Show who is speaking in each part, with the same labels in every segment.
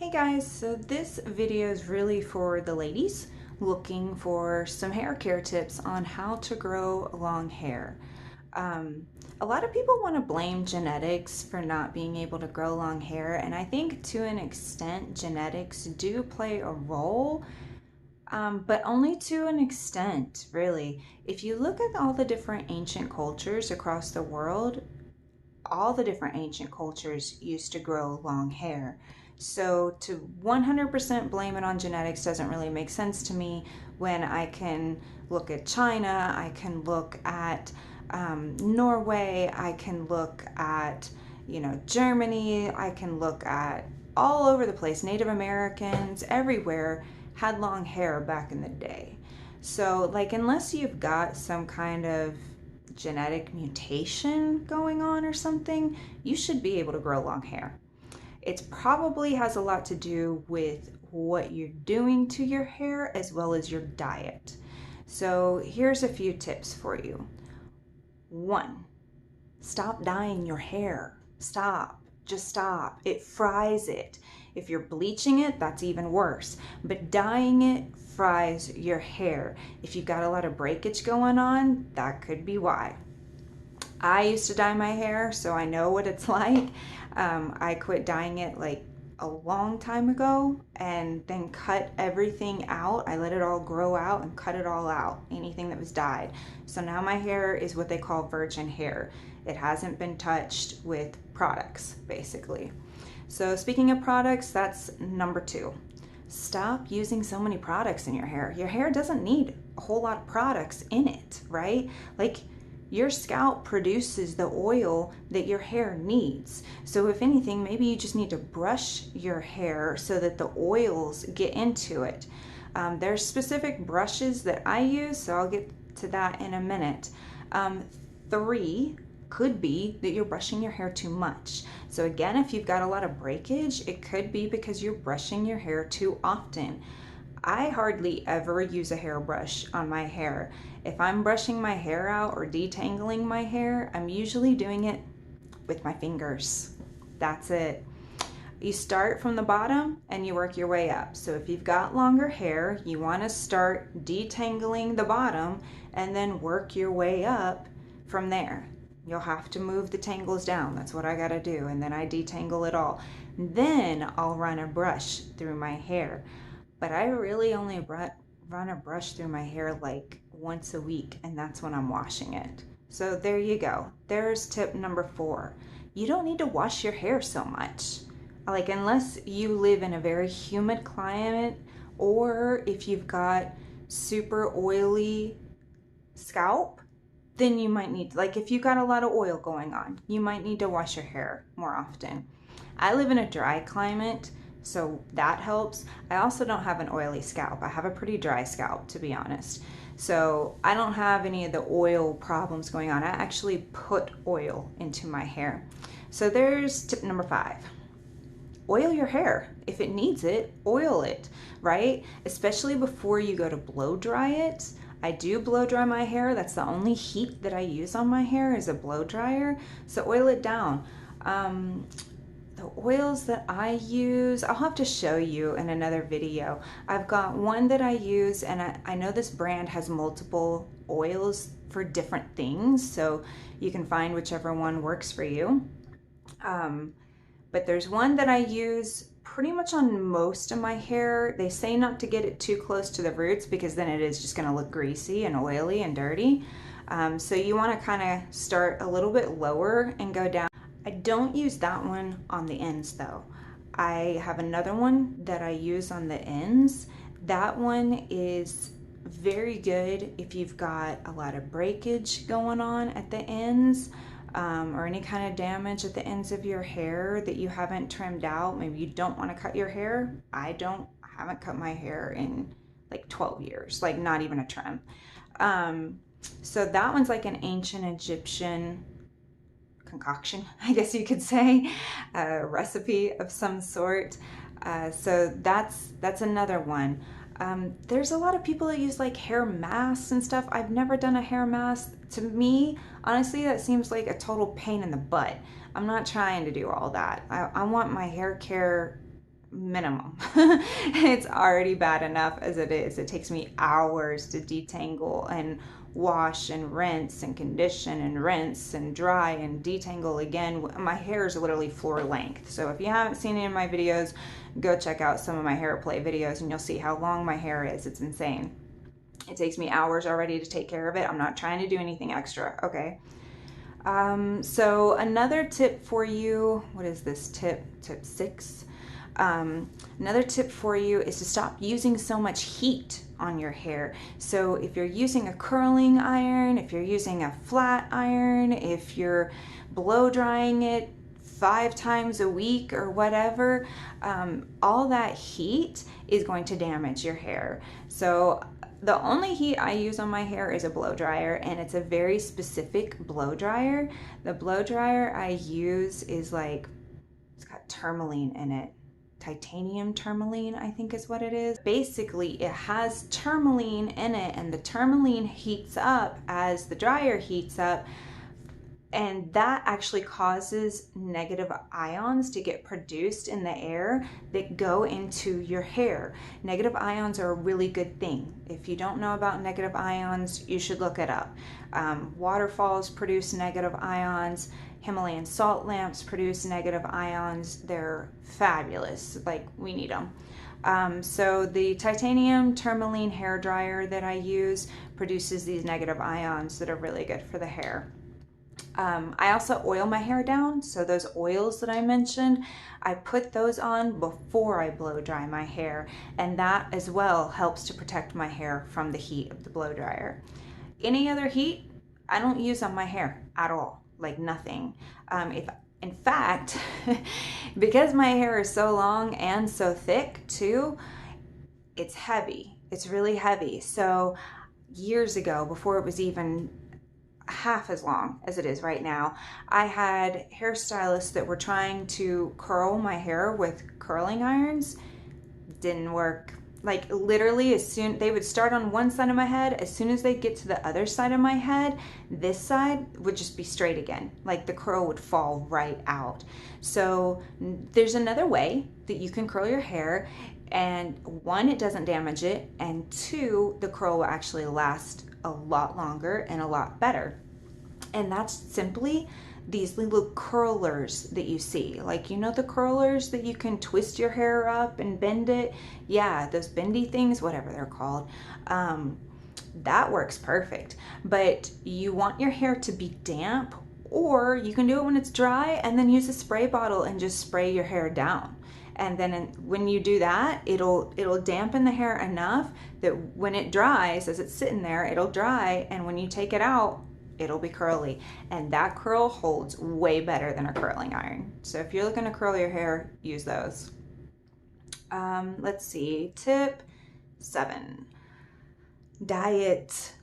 Speaker 1: Hey guys, so this video is really for the ladies looking for some hair care tips on how to grow long hair. Um, a lot of people want to blame genetics for not being able to grow long hair, and I think to an extent genetics do play a role, but only to an extent, really. If you look at all the different ancient cultures across the world, all the different ancient cultures used to grow long hair. So to 100% blame it on genetics doesn't really make sense to me when I can look at China, I can look at Norway, I can look at, Germany, I can look at all over the place. Native Americans, everywhere had long hair back in the day. So, like, unless you've got some kind of genetic mutation going on or something, you should be able to grow long hair. It probably has a lot to do with what you're doing to your hair as well as your diet. So here's a few tips for you. 1, stop dyeing your hair. Stop. Just stop. It fries it. If you're bleaching it, that's even worse. But dyeing it fries your hair. If you've got a lot of breakage going on, that could be why. I used to dye my hair, so I know what it's like. I quit dyeing it like a long time ago and then cut everything out. I let it all grow out and cut it all out, anything that was dyed. So now my hair is what they call virgin hair. It hasn't been touched with products, basically. So speaking of products, that's number 2. Stop using so many products in your hair. Your hair doesn't need a whole lot of products in it, right? Like, your scalp produces the oil that your hair needs. So if anything, maybe you just need to brush your hair so that the oils get into it. There's specific brushes that I use, so I'll get to that in a minute. 3 could be that you're brushing your hair too much. So again, if you've got a lot of breakage, it could be because you're brushing your hair too often. I hardly ever use a hairbrush on my hair. If I'm brushing my hair out or detangling my hair, I'm usually doing it with my fingers. That's it. You start from the bottom and you work your way up. So if you've got longer hair, you want to start detangling the bottom and then work your way up from there. You'll have to move the tangles down. That's what I got to do. And then I detangle it all. Then I'll run a brush through my hair. But I really only run a brush through my hair like once a week, and that's when I'm washing it. So there you go. There's tip number 4. You don't need to wash your hair so much. Like, unless you live in a very humid climate, or if you've got super oily scalp, then you might need, like, if you've got a lot of oil going on, you might need to wash your hair more often. I live in a dry climate, so that helps. I also don't have an oily scalp. I have a pretty dry scalp, to be honest. So I don't have any of the oil problems going on. I actually put oil into my hair. So there's tip number 5. Oil your hair. If it needs it, oil it, right? Especially before you go to blow dry it. I do blow dry my hair. That's the only heat that I use on my hair is a blow dryer. So oil it down. The oils that I use, I'll have to show you in another video. I've got one that I use, and I know this brand has multiple oils for different things, so you can find whichever one works for you. But there's one that I use pretty much on most of my hair. They say not to get it too close to the roots because then it is just going to look greasy and oily and dirty. So you want to kind of start a little bit lower and go down. I don't use that one on the ends though. I have another one that I use on the ends. That one is very good if you've got a lot of breakage going on at the ends, or any kind of damage at the ends of your hair that you haven't trimmed out. Maybe you don't want to cut your hair. I haven't cut my hair in like 12 years, like not even a trim. So that one's like an ancient Egyptian concoction, I guess you could say, a recipe of some sort. So that's another one. There's a lot of people that use like hair masks and stuff. I've never done a hair mask. To me, honestly, that seems like a total pain in the butt. I'm not trying to do all that. I want my hair care minimum. It's already bad enough as it is. It takes me hours to detangle and wash and rinse and condition and rinse and dry and detangle again. My hair is literally floor length. So if you haven't seen any of my videos, go check out some of my hair play videos and you'll see how long my hair is. It's insane. It takes me hours already to take care of it. I'm not trying to do anything extra, okay? So another tip for you, what is this tip? Tip 6. Another tip for you is to stop using so much heat on your hair. So if you're using a curling iron, if you're using a flat iron, if you're blow drying it 5 times a week or whatever, all that heat is going to damage your hair. So the only heat I use on my hair is a blow dryer, and it's a very specific blow dryer. The blow dryer I use is like, it's got tourmaline in it. Titanium tourmaline, I think is what it is. Basically, it has tourmaline in it, and the tourmaline heats up as the dryer heats up, and that actually causes negative ions to get produced in the air that go into your hair. Negative ions are a really good thing. If you don't know about negative ions, you should look it up. Waterfalls produce negative ions. Himalayan salt lamps produce negative ions. They're fabulous. Like, we need them. So the titanium tourmaline hair dryer that I use produces these negative ions that are really good for the hair. I also oil my hair down. So those oils that I mentioned, I put those on before I blow dry my hair. And that as well helps to protect my hair from the heat of the blow dryer. Any other heat, I don't use on my hair at all, like nothing. In fact, because my hair is so long and so thick too, it's heavy. It's really heavy. So years ago, before it was even half as long as it is right now, I had hairstylists that were trying to curl my hair with curling irons. Didn't work. Like, literally, as soon they would start on one side of my head, as soon as they get to the other side of my head, this side would just be straight again. Like, the curl would fall right out. So there's another way that you can curl your hair, and 1, it doesn't damage it, and 2, the curl will actually last a lot longer and a lot better. And that's simply these little curlers that you see. Like, you know, the curlers that you can twist your hair up and bend it? Yeah, those bendy things, whatever they're called. That works perfect. But you want your hair to be damp, or you can do it when it's dry and then use a spray bottle and just spray your hair down. And then when you do that, it'll dampen the hair enough that when it dries, as it's sitting there, it'll dry, and when you take it out, it'll be curly. And that curl holds way better than a curling iron. So if you're looking to curl your hair, use those. Let's see, tip 7. Diet.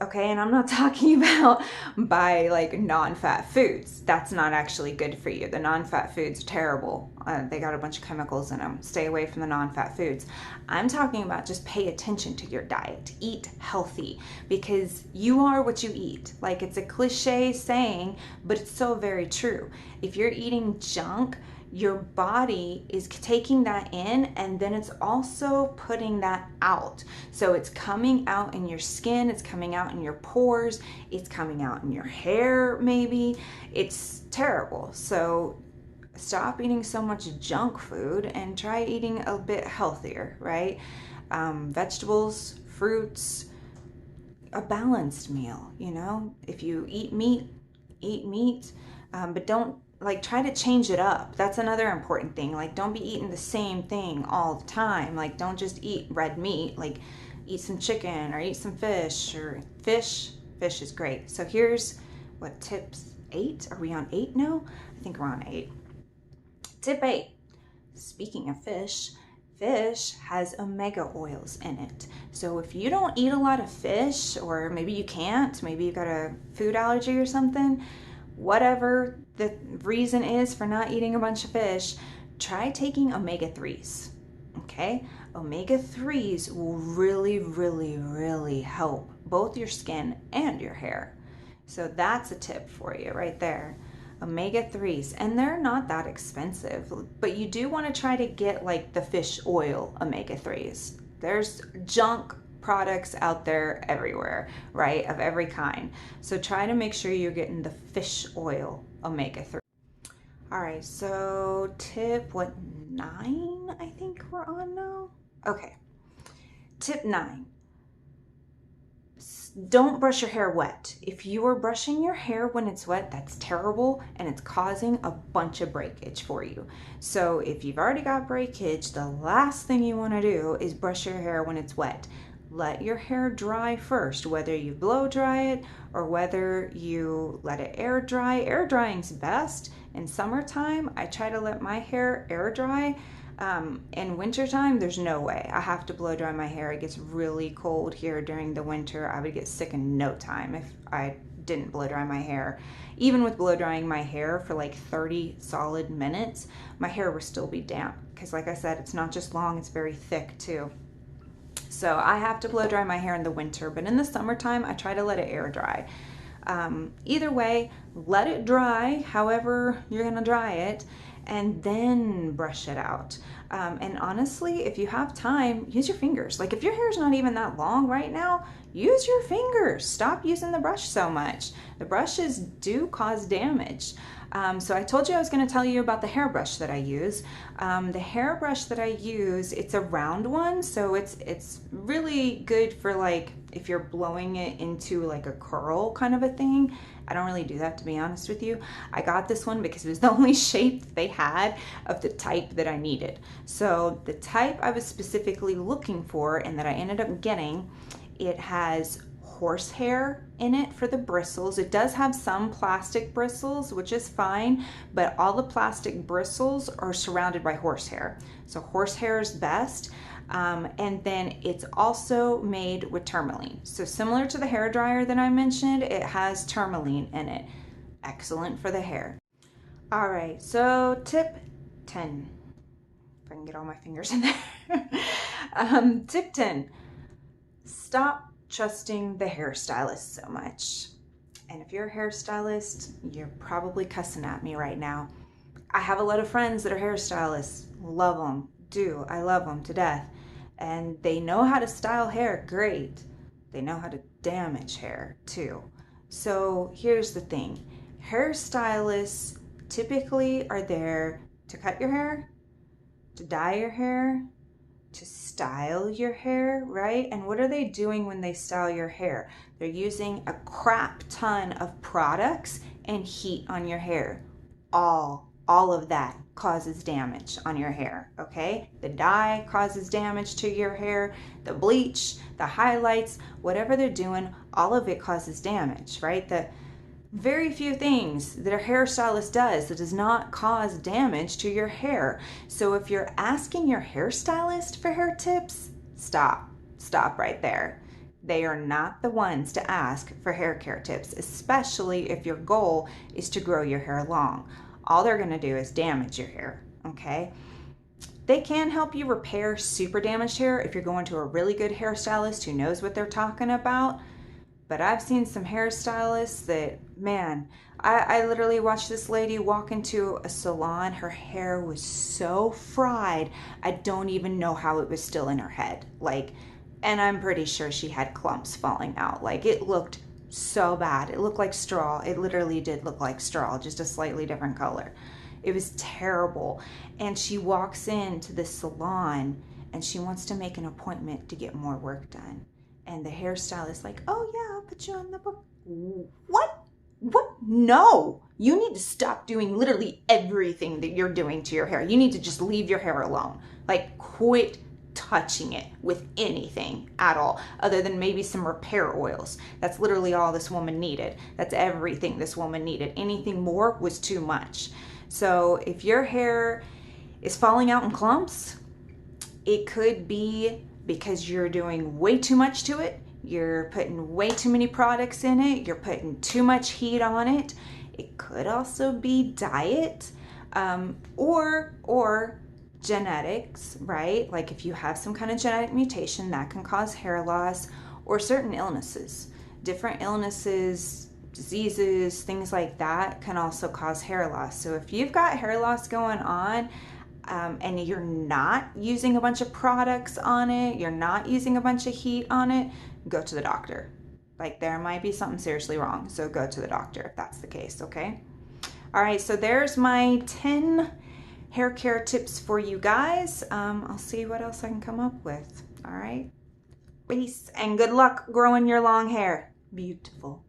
Speaker 1: Okay, and I'm not talking about buy like non-fat foods. That's not actually good for you. The non-fat foods are terrible. They got a bunch of chemicals in them. Stay away from the non-fat foods. I'm talking about just pay attention to your diet. Eat healthy, because you are what you eat. Like, it's a cliche saying, but it's so very true. If you're eating junk, your body is taking that in, and then it's also putting that out. So it's coming out in your skin, it's coming out in your pores, it's coming out in your hair maybe. It's terrible. So stop eating so much junk food and try eating a bit healthier, right? Vegetables, fruits, a balanced meal, you know? If you eat meat, but don't, like, try to change it up. That's another important thing. Like, don't be eating the same thing all the time. Like, don't just eat red meat. Like, eat some chicken or eat some fish, or fish. Fish is great. So here's what, tips 8? Are we on 8 now? I think we're on 8. Tip 8. Speaking of fish, fish has omega oils in it. So if you don't eat a lot of fish, or maybe you can't, maybe you've got a food allergy or something, whatever the reason is for not eating a bunch of fish, try taking omega-3s, okay? Omega-3s will really help both your skin and your hair. So that's a tip for you right there. omega-3s, and they're not that expensive, but you do want to try to get like the fish oil omega-3s. There's junk products out there everywhere, right, of every kind. So try to make sure you're getting the fish oil omega-3. All right, so tip, what, 9, I think we're on now? Okay, tip 9. Don't brush your hair wet. If you are brushing your hair when it's wet, that's terrible, and it's causing a bunch of breakage for you. So if you've already got breakage, the last thing you want to do is brush your hair when it's wet. Let your hair dry first, whether you blow dry it or whether you let it air dry. Air drying's best. In summertime, I try to let my hair air dry. In wintertime, there's no way. I have to blow dry my hair. It gets really cold here during the winter. I would get sick in no time if I didn't blow dry my hair. Even with blow drying my hair for like 30 solid minutes, my hair will still be damp because, like I said, it's not just long, it's very thick too. So I have to blow dry my hair in the winter, but in the summertime, I try to let it air dry. Either way, let it dry however you're gonna dry it, and then brush it out. And honestly, if you have time, use your fingers. Like if your hair is not even that long right now, use your fingers. Stop using the brush so much. The brushes do cause damage. So I told you I was going to tell you about the hairbrush that I use. The hairbrush that I use, it's a round one, so it's really good for like if you're blowing it into like a curl kind of a thing. I don't really do that, to be honest with you. I got this one because it was the only shape that they had of the type that I needed. So the type I was specifically looking for and that I ended up getting, it has horsehair in it for the bristles. It does have some plastic bristles, which is fine, but all the plastic bristles are surrounded by horsehair. So horsehair is best. And then it's also made with tourmaline. So similar to the hair dryer that I mentioned, it has tourmaline in it. Excellent for the hair. All right, so tip 10. If I can get all my fingers in there. Tip 10, stop trusting the hairstylist so much. And if you're a hairstylist, you're probably cussing at me right now. I have a lot of friends that are hairstylists. Love them. I love them to death. And they know how to style hair great. They know how to damage hair too. So here's the thing. Hairstylists typically are there to cut your hair, to dye your hair, to style your hair, right? And what are they doing when they style your hair? They're using a crap ton of products and heat on your hair. All of that causes damage on your hair, okay? The dye causes damage to your hair, the bleach, the highlights, whatever they're doing, all of it causes damage, right? The very few things that a hairstylist does that does not cause damage to your hair. So if you're asking your hairstylist for hair tips, stop right there. They are not the ones to ask for hair care tips, especially if your goal is to grow your hair long. All they're going to do is damage your hair, okay? They can help you repair super damaged hair if you're going to a really good hairstylist who knows what they're talking about. But I've seen some hairstylists that, man, I literally watched this lady walk into a salon. Her hair was so fried, I don't even know how it was still in her head. Like, and I'm pretty sure she had clumps falling out. Like, it looked so bad. It looked like straw. It literally did look like straw, just a slightly different color. It was terrible. And she walks into the salon and she wants to make an appointment to get more work done. And the hairstylist like, oh yeah, I'll put you on the book. What? No, you need to stop doing literally everything that you're doing to your hair. You need to just leave your hair alone. Like, quit touching it with anything at all, other than maybe some repair oils. That's literally all this woman needed. That's everything this woman needed. Anything more was too much. So if your hair is falling out in clumps, it could be because you're doing way too much to it. You're putting way too many products in it. You're putting too much heat on it. It could also be diet, or genetics, right? Like if you have some kind of genetic mutation that can cause hair loss, or certain illnesses. Different illnesses diseases, things like that can also cause hair loss. So if you've got hair loss going on, and you're not using a bunch of products on it, you're not using a bunch of heat on it, go to the doctor. Like, there might be something seriously wrong. So go to the doctor if that's the case, okay? All right, so there's my 10 hair care tips for you guys. I'll see what else I can come up with. All right. Peace and good luck growing your long hair. Beautiful.